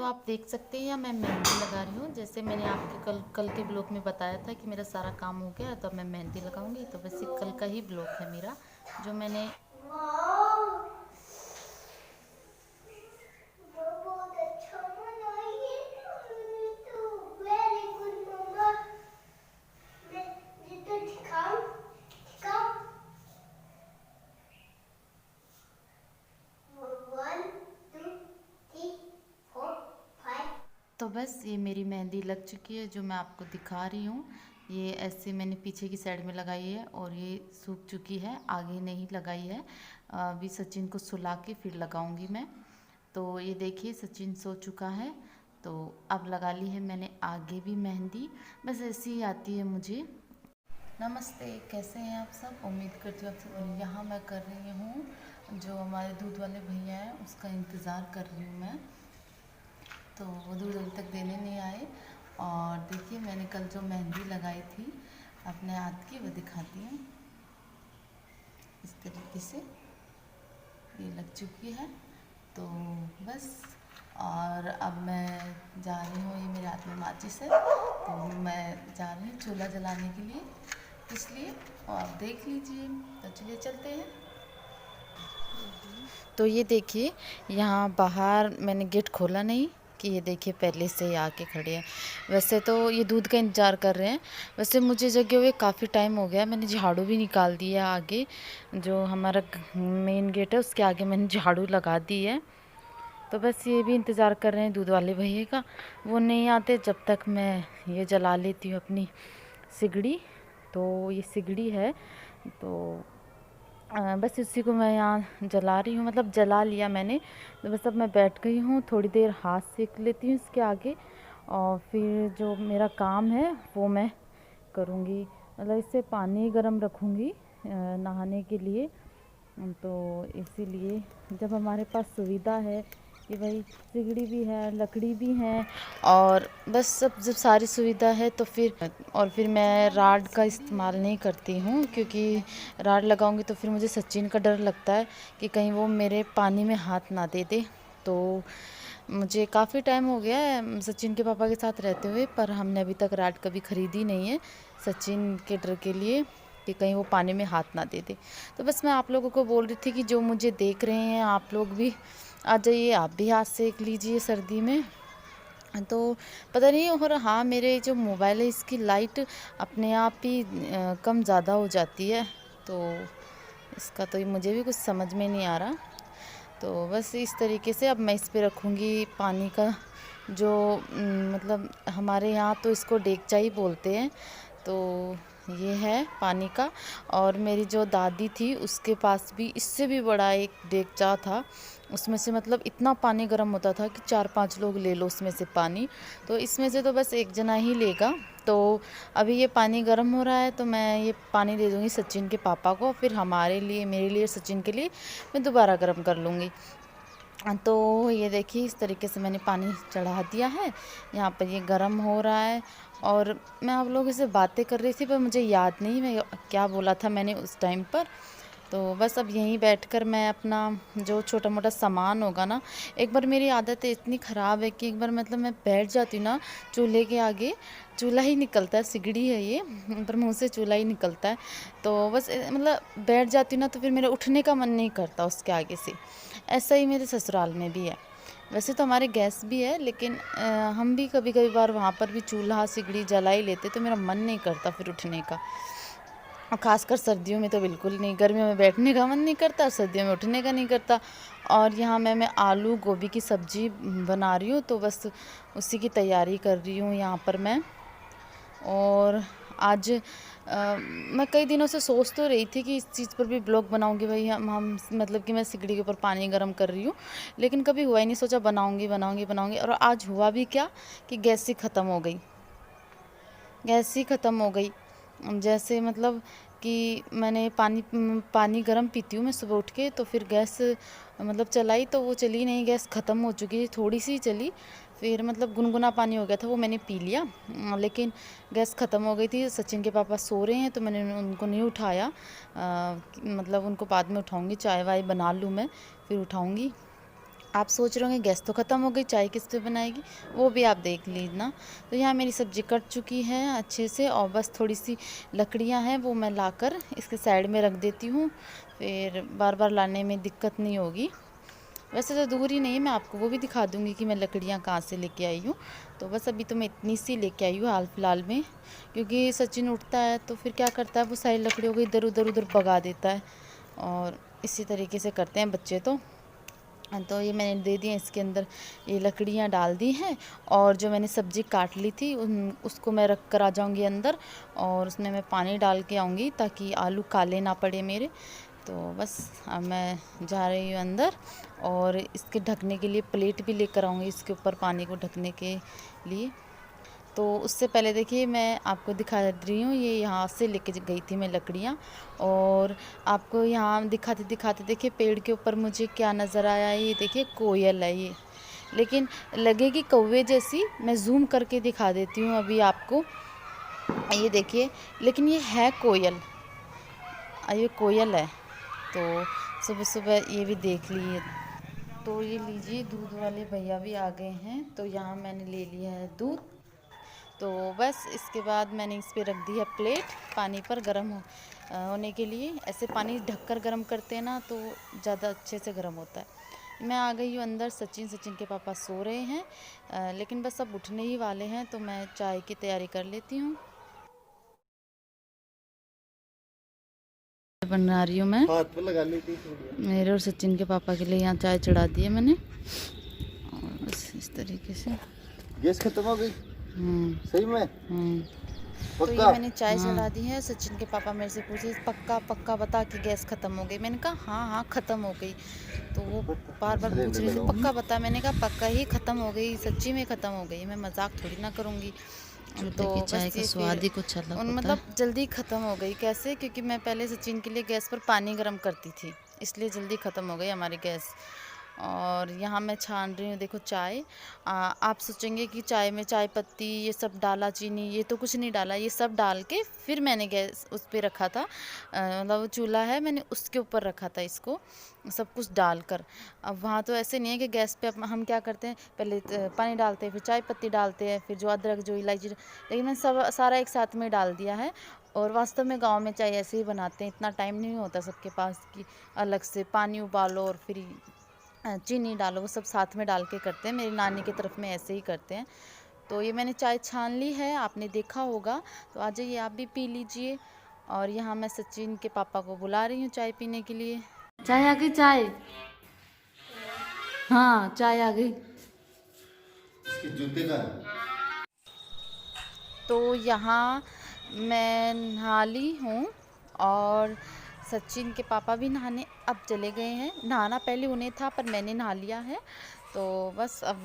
तो आप देख सकते हैं, या मैं मेहंदी लगा रही हूँ। जैसे मैंने आपके कल के ब्लॉग में बताया था कि मेरा सारा काम हो गया, तो अब मैं मेहंदी लगाऊंगी। तो वैसे कल का ही ब्लॉग है मेरा, जो मैंने बहुत अच्छा बनाई है तुमने तो। वेरी गुड मम्मा। मैं ये तो दिखाऊं दिखाऊं। 1 2 3 4 5। तो बस ये मेरी मेहंदी लग चुकी है, जो मैं आपको दिखा रही हूँ। ये ऐसे मैंने पीछे की साइड में लगाई है और ये सूख चुकी है, आगे नहीं लगाई है। अभी सचिन को सुला के फिर लगाऊंगी मैं। तो ये देखिए सचिन सो चुका है, तो अब लगा ली है मैंने आगे भी मेहंदी। बस ऐसी ही आती है मुझे। नमस्ते, कैसे हैं आप सब? उम्मीद करती हूँ आप सब। और यहाँ मैं कर रही हूँ, जो हमारे दूध वाले भैया हैं उसका इंतज़ार कर रही हूँ मैं। तो वो दूध अभी तक देने नहीं आए। और देखिए मैंने कल जो मेहंदी लगाई थी अपने हाथ की, वो दिखाती हूँ। इस तरीके से ये लग चुकी है। तो बस, और अब मैं जा रही हूँ, ये मेरे हाथ में माचिस है, तो मैं जा रही हूँ चूल्हा जलाने के लिए, इसलिए। और आप देख लीजिए, तो चलिए चलते हैं। तो ये देखिए, यहाँ बाहर मैंने गेट खोला नहीं कि ये देखिए पहले से ही आके खड़े हैं। वैसे तो ये दूध का इंतज़ार कर रहे हैं। वैसे मुझे जगे हुए काफ़ी टाइम हो गया, मैंने झाड़ू भी निकाल दिया आगे, जो हमारा मेन गेट है उसके आगे मैंने झाड़ू लगा दी है। तो बस ये भी इंतज़ार कर रहे हैं दूध वाले भैया का। वो नहीं आते जब तक मैं ये जला लेती हूँ अपनी सिगड़ी। तो ये सिगड़ी है, तो बस इसी को मैं यहाँ जला रही हूँ, मतलब जला लिया मैंने। तो बस अब मैं बैठ गई हूँ, थोड़ी देर हाथ सेक लेती हूँ इसके आगे, और फिर जो मेरा काम है वो मैं करूँगी। मतलब इससे पानी गर्म रखूँगी नहाने के लिए। तो इसीलिए जब हमारे पास सुविधा है कि भाई सिगड़ी भी है, लकड़ी भी है, और बस सब जब सारी सुविधा है तो फिर मैं राड का इस्तेमाल नहीं करती हूँ, क्योंकि राड लगाऊंगी तो फिर मुझे सचिन का डर लगता है कि कहीं वो मेरे पानी में हाथ ना दे दे। तो मुझे काफ़ी टाइम हो गया है सचिन के पापा के साथ रहते हुए, पर हमने अभी तक राड कभी ख़रीदी नहीं है सचिन के डर के लिए कि कहीं वो पानी में हाथ ना दे दे। तो बस मैं आप लोगों को बोल रही थी कि जो मुझे देख रहे हैं, आप लोग भी आ जाइए, आप भी हाथ सेक लीजिए सर्दी में। तो पता नहीं, और हाँ, मेरे जो मोबाइल है इसकी लाइट अपने आप ही कम ज़्यादा हो जाती है। तो इसका तो मुझे भी कुछ समझ में नहीं आ रहा। तो बस इस तरीके से अब मैं इस पे रखूँगी पानी का, जो मतलब हमारे यहाँ तो इसको डेगचा ही बोलते हैं। तो ये है पानी का। और मेरी जो दादी थी उसके पास भी इससे भी बड़ा एक देगचा था, उसमें से मतलब इतना पानी गर्म होता था कि 4-5 लोग ले लो उसमें से पानी। तो इसमें से तो बस एक जना ही लेगा। तो अभी ये पानी गर्म हो रहा है, तो मैं ये पानी दे दूँगी सचिन के पापा को, फिर हमारे लिए, मेरे लिए, सचिन के लिए मैं दोबारा गर्म कर लूँगी। तो ये देखिए इस तरीके से मैंने पानी चढ़ा दिया है, यहाँ पर ये गर्म हो रहा है। और मैं आप लोगों से बातें कर रही थी, पर मुझे याद नहीं मैं क्या बोला था मैंने उस टाइम पर। तो बस अब यहीं बैठकर मैं अपना जो छोटा मोटा सामान होगा ना, एक बार मेरी आदत है इतनी ख़राब है कि एक बार मतलब मैं बैठ जाती हूँ ना चूल्हे के आगे, चूल्हा ही निकलता है, सिगड़ी है ये, पर मुँह से चूल्हा ही निकलता है। तो बस मतलब बैठ जाती हूँ ना, तो फिर मेरा उठने का मन नहीं करता उसके आगे से। ऐसा ही मेरे ससुराल में भी है। वैसे तो हमारे गैस भी है, लेकिन हम भी कभी कभी बार वहाँ पर भी चूल्हा सिगड़ी जला ही लेते, तो मेरा मन नहीं करता फिर उठने का। और ख़ासकर सर्दियों में तो बिल्कुल नहीं, गर्मियों में बैठने का मन नहीं करता, सर्दियों में उठने का नहीं करता। और यहाँ मैं आलू गोभी की सब्ज़ी बना रही हूँ, तो बस उसी की तैयारी कर रही हूँ यहाँ पर मैं। और आज मैं कई दिनों से सोच तो रही थी कि इस चीज़ पर भी ब्लॉग बनाऊंगी, भाई हम मतलब कि मैं सिगड़ी के ऊपर पानी गर्म कर रही हूँ, लेकिन कभी हुआ ही नहीं। सोचा बनाऊंगी बनाऊंगी बनाऊंगी, और आज हुआ भी क्या कि गैस ही ख़त्म हो गई। गैस ही ख़त्म हो गई। जैसे मतलब कि मैंने पानी गर्म पीती हूँ मैं सुबह उठ के, तो फिर गैस मतलब चलाई तो वो चली नहीं, गैस ख़त्म हो चुकी थी, थोड़ी सी चली। फिर मतलब गुनगुना पानी हो गया था, वो मैंने पी लिया, लेकिन गैस ख़त्म हो गई थी। सचिन के पापा सो रहे हैं, तो मैंने उनको नहीं उठाया। मतलब उनको बाद में उठाऊँगी, चाय वाय बना लूँ मैं, फिर उठाऊँगी। आप सोच रहे होंगे गैस तो ख़त्म हो गई, चाय किस पे बनाएगी, वो भी आप देख लीजिए। तो यहाँ मेरी सब्ज़ी कट चुकी है अच्छे से और बस थोड़ी सी लकड़ियाँ हैं वो मैं लाकर इसके साइड में रख देती हूँ, फिर बार बार लाने में दिक्कत नहीं होगी। वैसे तो दूर ही नहीं है, मैं आपको वो भी दिखा दूँगी कि मैं लकड़ियाँ कहाँ से लेके आई हूँ। तो बस अभी तो मैं इतनी सी लेके आई हूँ हाल फिलहाल में, क्योंकि सचिन उठता है तो फिर क्या करता है, वो सारी लकड़ियों को इधर उधर उधर भगा देता है और इसी तरीके से करते हैं बच्चे। तो ये मैंने दे दिए, इसके अंदर ये लकड़ियाँ डाल दी हैं और जो मैंने सब्ज़ी काट ली थी उसको मैं रख कर आ जाऊँगी अंदर और उसमें मैं पानी डाल के आऊँगी ताकि आलू काले ना पड़े मेरे। तो बस अब मैं जा रही हूँ अंदर और इसके ढकने के लिए प्लेट भी लेकर आऊँगी, इसके ऊपर पानी को ढकने के लिए। तो उससे पहले देखिए मैं आपको दिखा रही हूँ, ये यहाँ से लेके गई थी मैं लकड़ियाँ और आपको यहाँ दिखाते दिखाते देखिए पेड़ के ऊपर मुझे क्या नज़र आया है, ये देखिए कोयल है ये, लेकिन लगेगी कौवे जैसी। मैं जूम करके दिखा देती हूँ अभी आपको, ये देखिए, लेकिन ये है कोयल, ये कोयल है। तो सुबह सुबह ये भी देख लिए। तो ये लीजिए, दूध वाले भैया भी आ गए हैं, तो यहाँ मैंने ले लिया है दूध। तो बस इसके बाद मैंने इस पे रख दी है प्लेट पानी पर गर्म होने के लिए। ऐसे पानी ढककर गर्म करते हैं ना तो ज़्यादा अच्छे से गर्म होता है। मैं आ गई हूँ अंदर, सचिन के पापा सो रहे हैं, लेकिन बस अब उठने ही वाले हैं, तो मैं चाय की तैयारी कर लेती हूँ। बना रही हूँ मैं, हाथ पे लगा ली थी थोड़ी। मेरे और सचिन के पापा के लिए यहाँ चाय चढ़ा दी है मैंने और बस इस तरीके से। गैस खत्म हो गई सही में? तो ये पक्का? मैंने चाय चढ़ा दी है। सचिन के पापा मेरे से पूछे पक्का पक्का बता कि गैस ख़त्म हो गई। मैंने कहा हाँ हाँ ख़त्म हो गई। तो वो बार बार पूछ रहे थे पक्का बता। मैंने कहा पक्का ही ख़त्म हो गई, सच्ची में ख़त्म हो गई, मैं मजाक थोड़ी ना करूँगी। तो चाय बस का ये स्वाद ही कुछ अलग होता मतलब है। जल्दी ख़त्म हो गई। कैसे? क्योंकि मैं पहले सचिन के लिए गैस पर पानी गर्म करती थी, इसलिए जल्दी ख़त्म हो गई हमारी गैस। और यहाँ मैं छान रही हूँ देखो चाय। आप सोचेंगे कि चाय में चाय पत्ती ये सब डाला, चीनी, ये तो कुछ नहीं डाला। ये सब डाल के फिर मैंने गैस उस पे रखा था, मतलब चूल्हा है, मैंने उसके ऊपर रखा था इसको सब कुछ डालकर। अब वहाँ तो ऐसे नहीं है कि गैस पे हम क्या करते हैं, पहले पानी डालते हैं, फिर चाय पत्ती डालते हैं, फिर जो अदरक जो इलायची, लेकिन मैंने सब सारा एक साथ में डाल दिया है। और वास्तव में गांव में चाय ऐसे ही बनाते हैं, इतना टाइम नहीं होता सबके पास कि अलग से पानी उबालो और फिर चीनी डालो, वो सब साथ में डाल के करते हैं। मेरी नानी की तरफ में ऐसे ही करते हैं। तो ये मैंने चाय छान ली है, आपने देखा होगा, तो आ जाइए आप भी पी लीजिए। और यहाँ मैं सचिन के पापा को बुला रही हूँ चाय पीने के लिए। चाय आ गई चाय? हाँ चाय आ गई। इसके जूते का तो यहाँ मैं नहा ली हूँ और सचिन के पापा भी नहाने अब चले गए हैं। नहाना पहले उन्हें था पर मैंने नहा लिया है। तो बस अब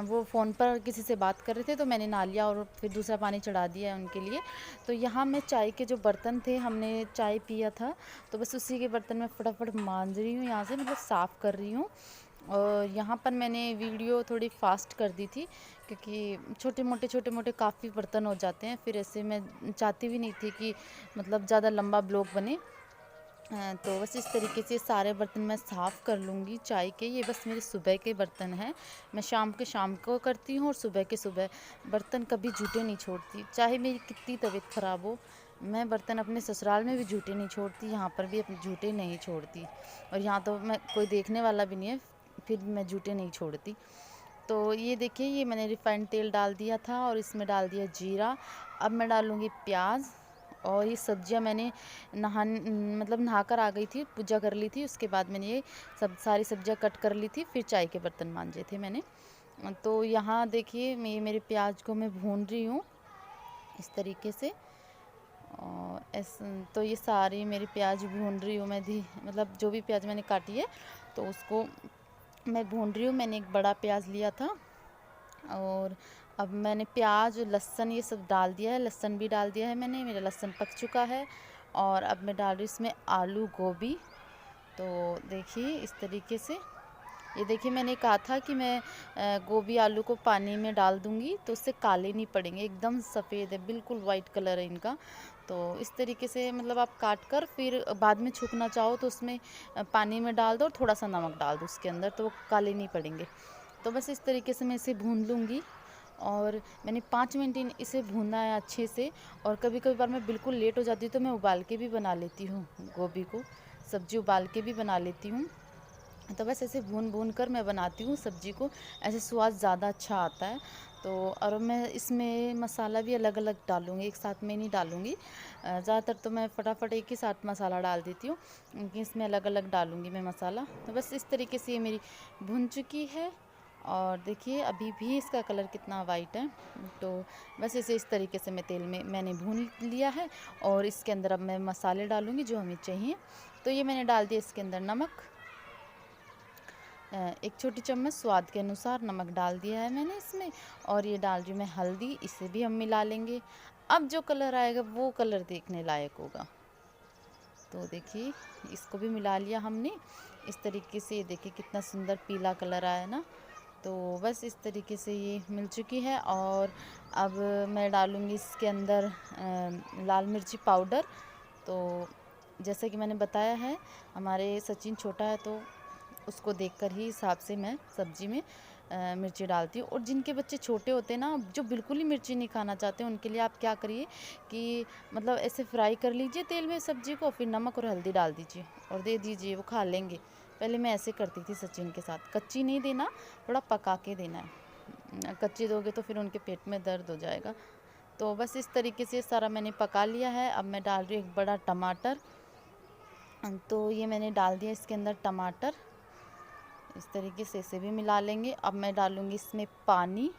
वो फ़ोन पर किसी से बात कर रहे थे तो मैंने नहा लिया और फिर दूसरा पानी चढ़ा दिया है उनके लिए। तो यहाँ मैं चाय के जो बर्तन थे, हमने चाय पिया था, तो बस उसी के बर्तन मैं फटाफट मांज रही हूँ यहाँ से, मतलब साफ़ कर रही हूँ। और यहाँ पर मैंने वीडियो थोड़ी फास्ट कर दी थी क्योंकि छोटे मोटे काफ़ी बर्तन हो जाते हैं, फिर ऐसे मैं चाहती भी नहीं थी कि मतलब ज़्यादा लंबा ब्लॉग बने। तो बस इस तरीके से सारे बर्तन मैं साफ़ कर लूँगी चाय के। ये बस मेरे सुबह के बर्तन हैं, मैं शाम को करती हूँ और सुबह के सुबह। बर्तन कभी जूठे नहीं छोड़ती, चाहे मेरी कितनी तबीयत ख़राब हो। मैं बर्तन अपने ससुराल में भी जूठे नहीं छोड़ती, यहाँ पर भी अपने जूठे नहीं छोड़ती। और यहाँ तो मैं कोई देखने वाला भी नहीं है, फिर भी मैं जूठे नहीं छोड़ती। तो ये देखिए, ये मैंने रिफाइंड तेल डाल दिया था और इसमें डाल दिया जीरा। अब मैं डालूँगी प्याज। और ये सब्जियां मैंने मतलब नहाकर आ गई थी, पूजा कर ली थी, उसके बाद मैंने ये सब सारी सब्जियां कट कर ली थी, फिर चाय के बर्तन मांजे थे मैंने। तो यहाँ देखिए मैं मेरे प्याज को मैं भून रही हूँ इस तरीके से। और तो ये सारी मेरी प्याज भून रही हूँ मैं धी, मतलब जो भी प्याज मैंने काटी है तो उसको मैं भून रही हूँ। मैंने एक बड़ा प्याज लिया था और अब मैंने प्याज, लहसुन ये सब डाल दिया है, लहसुन भी डाल दिया है मैंने, मेरा लहसुन पक चुका है। और अब मैं डाल रही हूँ इसमें आलू गोभी। तो देखिए इस तरीके से, ये देखिए मैंने कहा था कि मैं गोभी आलू को पानी में डाल दूँगी तो उससे काले नहीं पड़ेंगे, एकदम सफ़ेद है, बिल्कुल वाइट कलर है इनका। तो इस तरीके से मतलब आप काट कर फिर बाद में छौंकना चाहो तो उसमें पानी में डाल दो और थोड़ा सा नमक डाल दो उसके अंदर, तो वो काले नहीं पड़ेंगे। तो बस इस तरीके से मैं इसे भून लूँगी और मैंने 5 मिनट इसे भूना है अच्छे से। और कभी कभी बार मैं बिल्कुल लेट हो जाती हूँ तो मैं उबाल के भी बना लेती हूँ गोभी को, सब्जी उबाल के भी बना लेती हूँ। तो बस ऐसे भून भून कर मैं बनाती हूँ सब्जी को, ऐसे स्वाद ज़्यादा अच्छा आता है। तो और मैं इसमें मसाला भी अलग अलग डालूँगी, एक साथ में नहीं डालूँगी। ज़्यादातर तो मैं फटाफट एक ही साथ मसाला डाल देती हूँ, क्योंकि इसमें अलग अलग डालूँगी मैं मसाला। तो बस इस तरीके से ये मेरी भुन चुकी है और देखिए अभी भी इसका कलर कितना वाइट है। तो बस इसे इस तरीके से मैं तेल में मैंने भून लिया है और इसके अंदर अब मैं मसाले डालूँगी जो हमें चाहिए। तो ये मैंने डाल दिया इसके अंदर नमक, 1 छोटी चम्मच स्वाद के अनुसार नमक डाल दिया है मैंने इसमें। और ये डाल रही हूँ मैं हल्दी, इसे भी हम मिला लेंगे। अब जो कलर आएगा वो कलर देखने लायक होगा। तो देखिए इसको भी मिला लिया हमने इस तरीके से। ये देखिए कितना सुंदर पीला कलर आया ना। तो बस इस तरीके से ये मिल चुकी है। और अब मैं डालूँगी इसके अंदर लाल मिर्ची पाउडर। तो जैसे कि मैंने बताया है हमारे सचिन छोटा है तो उसको देखकर ही हिसाब से मैं सब्ज़ी में मिर्ची डालती हूँ। और जिनके बच्चे छोटे होते हैं ना, जो बिल्कुल ही मिर्ची नहीं खाना चाहते, उनके लिए आप क्या करिए कि मतलब ऐसे फ्राई कर लीजिए तेल में सब्ज़ी को, फिर नमक और हल्दी डाल दीजिए और दे दीजिए, वो खा लेंगे। पहले मैं ऐसे करती थी सचिन के साथ, कच्ची नहीं देना, थोड़ा पका के देना है। कच्ची दोगे तो फिर उनके पेट में दर्द हो जाएगा। तो बस इस तरीके से सारा मैंने पका लिया है। अब मैं डाल रही हूँ एक बड़ा टमाटर। तो ये मैंने डाल दिया इसके अंदर टमाटर, इस तरीके से इसे भी मिला लेंगे। अब मैं डालूँगी इसमें पानी।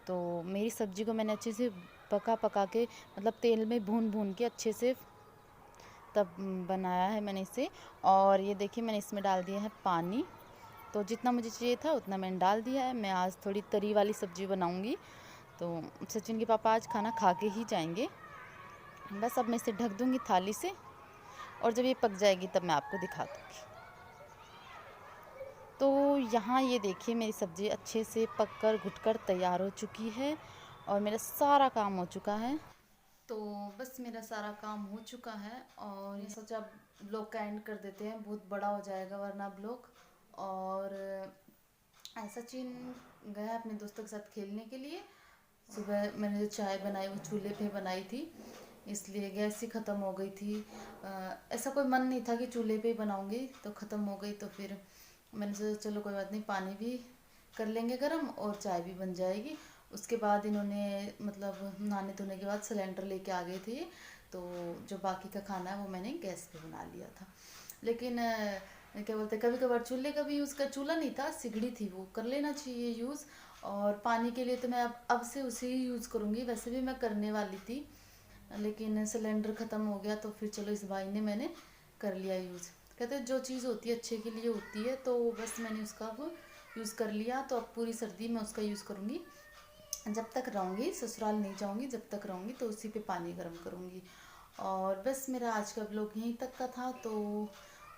तो मेरी सब्ज़ी को मैंने अच्छे से पका पका के मतलब तेल में भून भून के अच्छे से तब बनाया है मैंने इसे। और ये देखिए मैंने इसमें डाल दिया है पानी। तो जितना मुझे चाहिए था उतना मैंने डाल दिया है। मैं आज थोड़ी तरी वाली सब्ज़ी बनाऊँगी, तो सचिन के पापा आज खाना खा के ही जाएंगे। बस अब मैं इसे ढक दूँगी थाली से और जब ये पक जाएगी तब मैं आपको दिखा दूँगी। तो यहाँ ये देखिए मेरी सब्ज़ी अच्छे से पककर घुटकर तैयार हो चुकी है और मेरा सारा काम हो चुका है। तो बस मेरा सारा काम हो चुका है और ये सोचा ब्लॉग का एंड कर देते हैं, बहुत बड़ा हो जाएगा वरना ब्लॉग। और सचिन गया अपने दोस्तों के साथ खेलने के लिए। सुबह मैंने जो चाय बनाई वो चूल्हे पे बनाई थी, इसलिए गैस ही ख़त्म हो गई थी। ऐसा कोई मन नहीं था कि चूल्हे पे ही बनाऊंगी, तो ख़त्म हो गई। तो फिर मैंने सोचा चलो कोई बात नहीं, पानी भी कर लेंगे गर्म और चाय भी बन जाएगी। उसके बाद इन्होंने मतलब नहाने धोने के बाद सिलेंडर लेके आ गए थे, तो जो बाकी का खाना है वो मैंने गैस पे बना लिया था। लेकिन क्या बोलते कभी कभार चूल्हे का भी यूज़ कर, चूल्हा नहीं था सिगड़ी थी, वो कर लेना चाहिए यूज़। और पानी के लिए तो मैं अब से उसे ही यूज़ करूँगी, वैसे भी मैं करने वाली थी लेकिन सिलेंडर ख़त्म हो गया। तो फिर चलो इस भाई ने मैंने कर लिया यूज़। कहते हैं जो चीज़ होती है अच्छे के लिए होती है, तो बस मैंने उसका वो यूज़ कर लिया। तो अब पूरी सर्दी में उसका यूज़ करूँगी, जब तक रहूँगी, ससुराल नहीं जाऊँगी, जब तक रहूँगी तो उसी पे पानी गर्म करूँगी। और बस मेरा आज का ब्लॉग यहीं तक का था। तो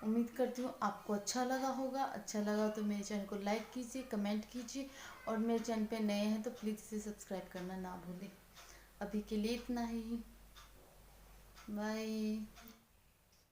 उम्मीद करती हूँ आपको अच्छा लगा होगा। अच्छा लगा तो मेरे चैनल को लाइक कीजिए, कमेंट कीजिए और मेरे चैनल पे नए हैं तो प्लीज़ इसे सब्सक्राइब करना ना भूलें। अभी के लिए इतना ही, बाय।